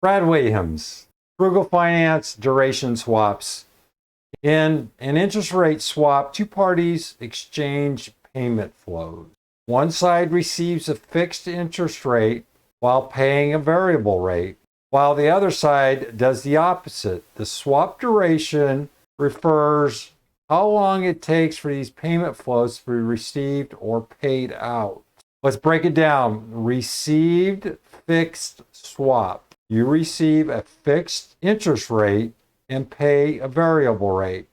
Brad Williams, Frugal Finance Duration Swaps. In an interest rate swap, two parties exchange payment flows. One side receives a fixed interest rate while paying a variable rate, while the other side does the opposite. The swap duration refers how long it takes for these payment flows to be received or paid out. Let's break it down. Received fixed swap. You receive a fixed interest rate and pay a variable rate.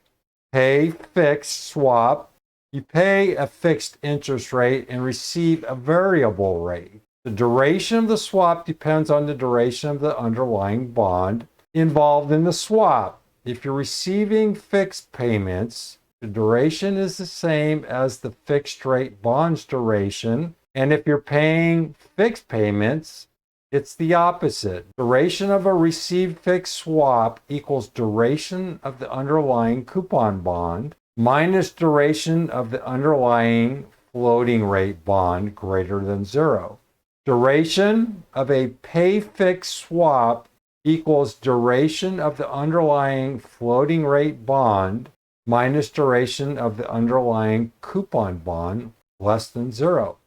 Pay fixed swap. You pay a fixed interest rate and receive a variable rate. The duration of the swap depends on the duration of the underlying bond involved in the swap. If you're receiving fixed payments, the duration is the same as the fixed rate bond's duration. And if you're paying fixed payments, it's the opposite. Duration of a received fixed swap equals duration of the underlying coupon bond minus duration of the underlying floating rate bond greater than 0. Duration of a pay fixed swap equals duration of the underlying floating rate bond minus duration of the underlying coupon bond less than 0.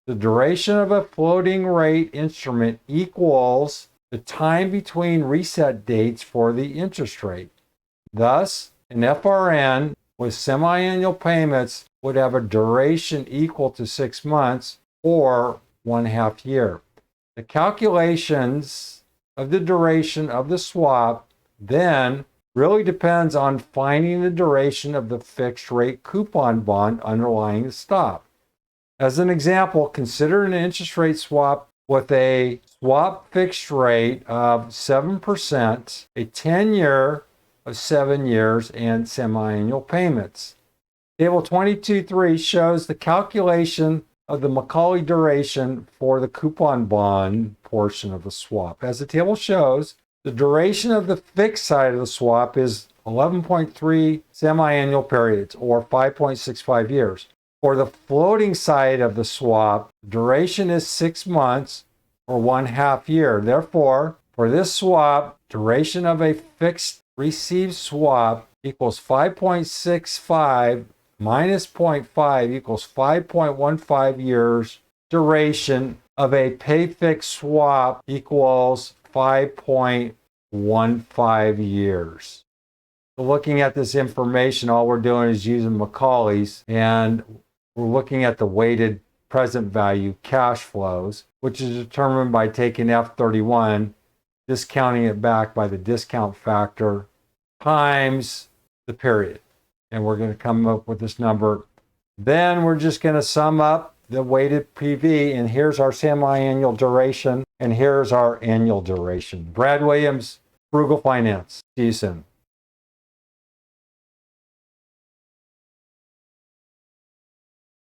The duration of a floating rate instrument equals the time between reset dates for the interest rate. Thus, an FRN with semi-annual payments would have a duration equal to 6 months or 1/2 year. The calculations of the duration of the swap then really depends on finding the duration of the fixed rate coupon bond underlying the stop. As an example, consider an interest rate swap with a swap fixed rate of 7%, a 10-year of 7 years, and semi-annual payments. Table 22.3 shows the calculation of the Macaulay duration for the coupon bond portion of the swap. As the table shows, the duration of the fixed side of the swap is 11.3 semi-annual periods, or 5.65 years. For the floating side of the swap, duration is 6 months or 1/2 year. Therefore, for this swap, duration of a fixed received swap equals 5.65 minus 0.5 equals 5.15 years. Duration of a pay fixed swap equals 5.15 years. So looking at this information, all we're doing is using Macaulay's, and we're looking at the weighted present value cash flows, which is determined by taking F31, discounting it back by the discount factor, times the period. And we're going to come up with this number. Then we're just going to sum up the weighted PV, and here's our semi-annual duration, and here's our annual duration. Brad Williams, Frugal Finance. See you soon.